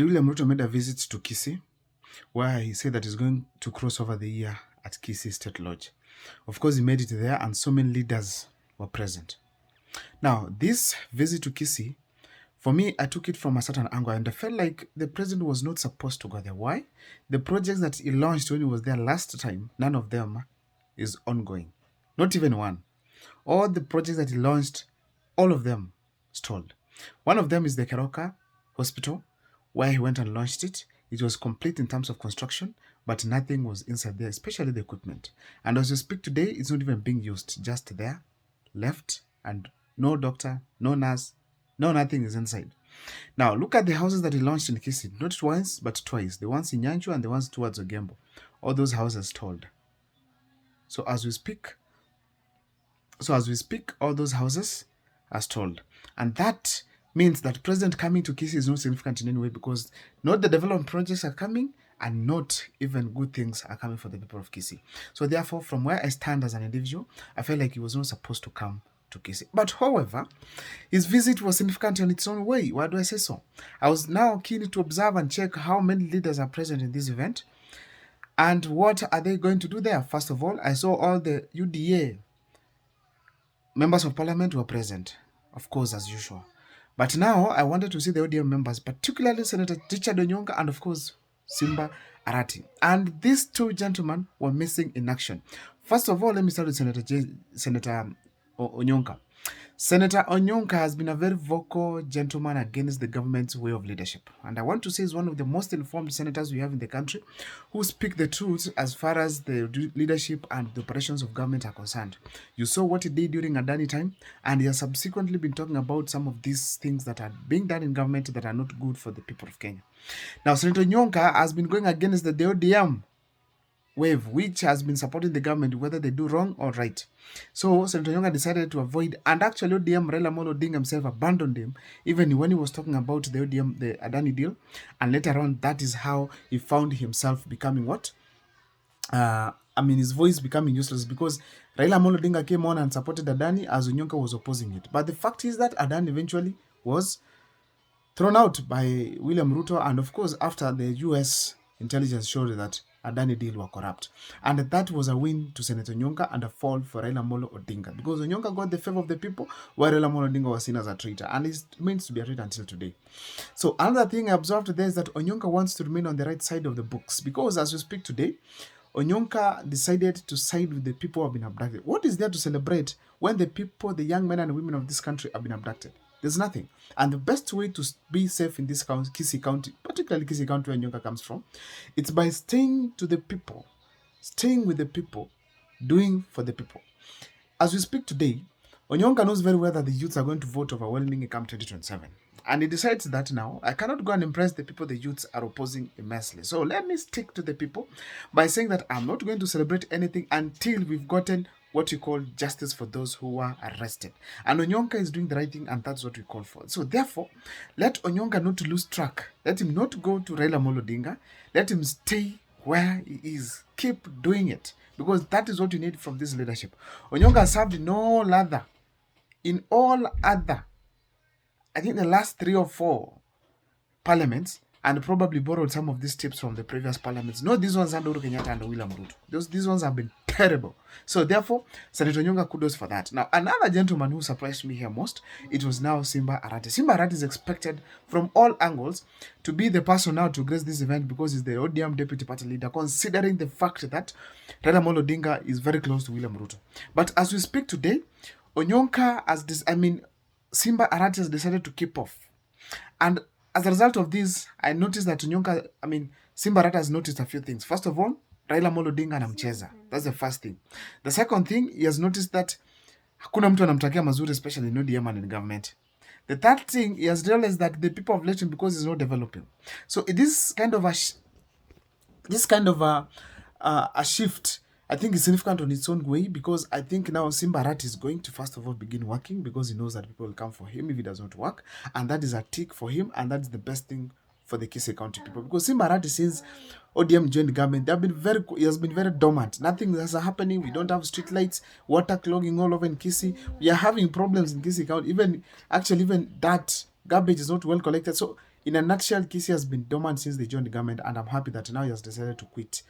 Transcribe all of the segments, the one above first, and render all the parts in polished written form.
William Ruto made a visit to Kisii, where he said that he's going to cross over the year at Kisii State Lodge. Of course, he made it there, and so many leaders were present. Now, this visit to Kisii, for me, I took it from a certain angle, and I felt like the president was not supposed to go there. Why? The projects that he launched when he was there last time, none of them is ongoing. Not even one. All the projects that he launched, all of them stalled. One of them is the Keroka Hospital, where he went and launched it. It was complete in terms of construction, but nothing was inside there, especially the equipment. And as we speak today, it's not even being used, just there, left, and no doctor, no nurse, no nothing is inside. Now, look at the houses that he launched in Kisii, not once, but twice. The ones in Nyanchwa and the ones towards Ogembo. All those houses stalled. So as we speak, all those houses are stalled. And that means that President coming to Kisii is not significant in any way, because not the development projects are coming, and not even good things are coming for the people of Kisii. So therefore, from where I stand as an individual, I felt like he was not supposed to come to Kisii. But however, his visit was significant in its own way. Why do I say so? I was now keen to observe and check how many leaders are present in this event, and what are they going to do there. First of all, I saw all the UDA members of parliament were present, of course, as usual. But now I wanted to see the ODM members, particularly Senator Richard Onyonka and, of course, Simba Arati. And these two gentlemen were missing in action. First of all, let me start with Senator Onyonka. Senator Onyonka has been a very vocal gentleman against the government's way of leadership. And I want to say he's one of the most informed senators we have in the country, who speak the truth as far as the leadership and the operations of government are concerned. You saw what he did during Adani time, and he has subsequently been talking about some of these things that are being done in government that are not good for the people of Kenya. Now, Senator Onyonka has been going against the ODM wave, which has been supporting the government, whether they do wrong or right. So Senator Onyonka decided to avoid, and actually ODM Raila Amolo Odinga himself abandoned him, even when he was talking about the ODM, the Adani deal, and later on, that is how he found himself becoming what? His voice becoming useless, because Raila Amolo Odinga came on and supported Adani as Onyonka was opposing it. But the fact is that Adani eventually was thrown out by William Ruto, and of course, after the US intelligence showed that Adani deal were corrupt. And that was a win to Senator Onyonka and a fall for Raila Amolo Odinga, because Onyonka got the favor of the people, while Raila Amolo Odinga was seen as a traitor, and it means to be a traitor until today. So another thing I observed there is that Onyonka wants to remain on the right side of the books, because as we speak today, Onyonka decided to side with the people who have been abducted. What is there to celebrate when the people, the young men and women of this country have been abducted? There's nothing. And the best way to be safe in this county, Kisii County, particularly Kisii County where Onyonka comes from, it's by staying to the people, staying with the people, doing for the people. As we speak today, Onyonka knows very well that the youths are going to vote overwhelmingly come 2027. And he decides that now, I cannot go and impress the people the youths are opposing immensely. So let me stick to the people by saying that I'm not going to celebrate anything until we've gotten what you call justice for those who were arrested. And Onyonka is doing the right thing, and that's what we call for. So therefore, let Onyonka not to lose track. Let him not go to Raila Amolo Odinga. Let him stay where he is. Keep doing it, because that is what you need from this leadership. Onyonka served in all other, I think the last 3 or 4 parliaments, and probably borrowed some of these tips from the previous parliaments. No, these ones are Uhuru Kenyatta and William Ruto. These ones have been terrible. So therefore, Senator Onyonka, kudos for that. Now, another gentleman who surprised me here most, it was now Simba Arati. Simba Arati is expected from all angles to be the person now to grace this event, because he's the ODM deputy party leader, considering the fact that Raila Amolo Odinga is very close to William Ruto. But as we speak today, Onyonka Simba Arati has decided to keep off. And as a result of this, I noticed that Simba Arati has noticed a few things. First of all, Raila Amolo Odinga anamcheza. That's the first thing. The second thing, he has noticed that hakuna mtu anamtakia mazuri, especially in ODM and in government. The third thing, he has realized that the people have left him because he's not developing. So this kind of a shift, I think, is significant on its own way, because I think now Simba Arati is going to first of all begin working, because he knows that people will come for him if he does not work, and that is a tick for him, and that's the best thing for the Kisii County people. Because Simba Arati, since ODM joined the government, he has been very dormant. Nothing is happening. We don't have street lights, water clogging all over in Kisii. We are having problems in Kisii County. Even that garbage is not well collected. So In a nutshell, Kisii has been dormant since they joined the government, and I'm happy that now he has decided to quit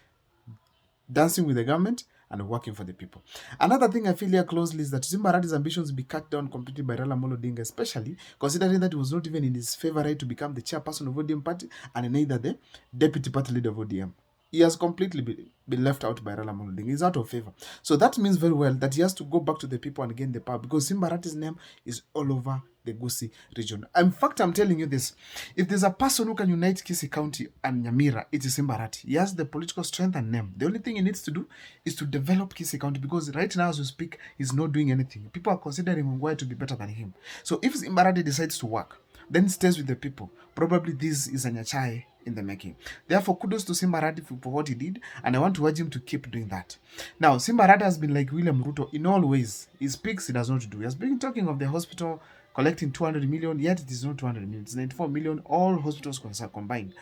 dancing with the government and working for the people. Another thing I feel here closely is that Simba Arati's ambitions be cut down completely by Raila Amolo Odinga, especially considering that it was not even in his favorite to become the chairperson of ODM party and neither the deputy party leader of ODM. He has completely been left out by Raila Amolo Odinga. He's out of favor. So that means very well that he has to go back to the people and gain the power because Simba Arati's name is all over the Gusii region. In fact, I'm telling you this. If there's a person who can unite Kisii County and Nyamira, it is Simba Arati. He has the political strength and name. The only thing he needs to do is to develop Kisii County because right now, as we speak, he's not doing anything. People are considering Mungwai to be better than him. So if Simba Arati decides to work, then stays with the people, probably this is a Nyachai in the making. Therefore, kudos to Simba Arati for what he did, and I want to urge him to keep doing that. Now, Simba Arati has been like William Ruto in all ways. He speaks, he does not do. He has been talking of the hospital collecting 200 million, yet it is not 200 million, it's 94 million, all hospitals combined.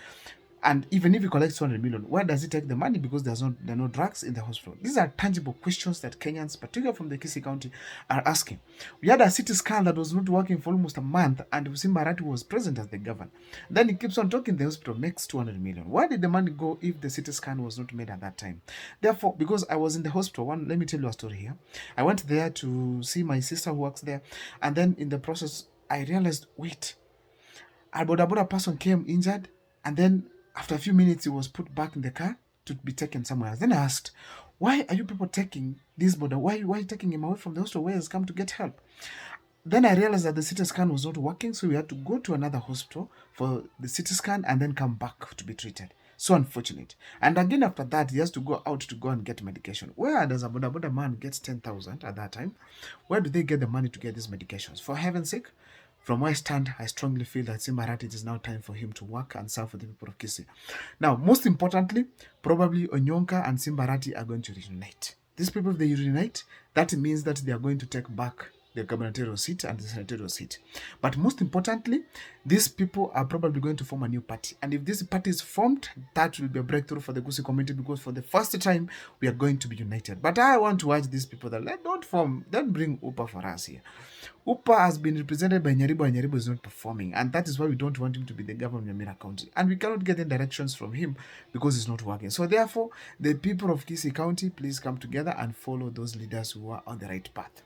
And even if he collects 200 million, where does he take the money? Because there are no drugs in the hospital. These are tangible questions that Kenyans, particularly from the Kisii County, are asking. We had a CT scan that was not working for almost a month, and Simba Arati was present as the governor. Then he keeps on talking the hospital makes 200 million. Where did the money go if the CT scan was not made at that time? Therefore, because I was in the hospital, let me tell you a story here. I went there to see my sister who works there, and then in the process, I realized, wait, a boda person came injured, and then after a few minutes, he was put back in the car to be taken somewhere else. Then I asked, why are you people taking this border? Why are you taking him away from the hospital where he's come to get help? Then I realized that the CT scan was not working, so we had to go to another hospital for the CT scan and then come back to be treated. So unfortunate. And again, after that, he has to go out to go and get medication. Where does a boda man get 10,000 at that time? Where do they get the money to get these medications? For heaven's sake, from where I stand, I strongly feel that Simba Arati, it is now time for him to work and serve for the people of Kisii. Now, most importantly, probably Onyonka and Simba Arati are going to reunite. These people, if they reunite, that means that they are going to take back the gubernatorial seat and the senatorial seat. But most importantly, these people are probably going to form a new party. And if this party is formed, that will be a breakthrough for the Gusii community because for the first time, we are going to be united. But I want to urge these people that don't bring UPA for us here. UPA has been represented by Nyaribo and Nyaribo is not performing. And that is why we don't want him to be the governor of Nyamira County. And we cannot get any directions from him because it's not working. So therefore, the people of Kisii County, please come together and follow those leaders who are on the right path.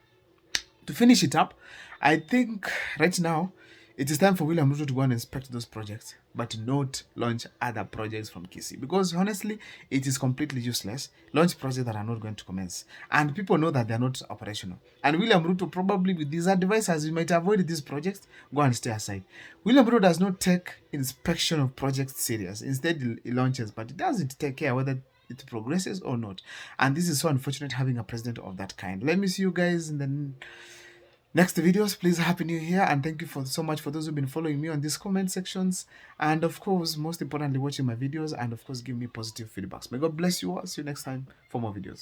To finish it up, I think right now it is time for William Ruto to go and inspect those projects, but not launch other projects from Kisii. Because honestly, it is completely useless. Launch projects that are not going to commence. And people know that they are not operational. And William Ruto, probably with these advisors, you might avoid these projects, go and stay aside. William Ruto does not take inspection of projects serious. Instead, he launches, but he doesn't take care whether it progresses or not. And this is so unfortunate having a president of that kind. Let me see you guys in the next videos. Please, happy new year, and thank you so much for those who've been following me on these comment sections, and of course, most importantly, watching my videos, and of course, give me positive feedbacks. May God bless you all. See you next time for more videos.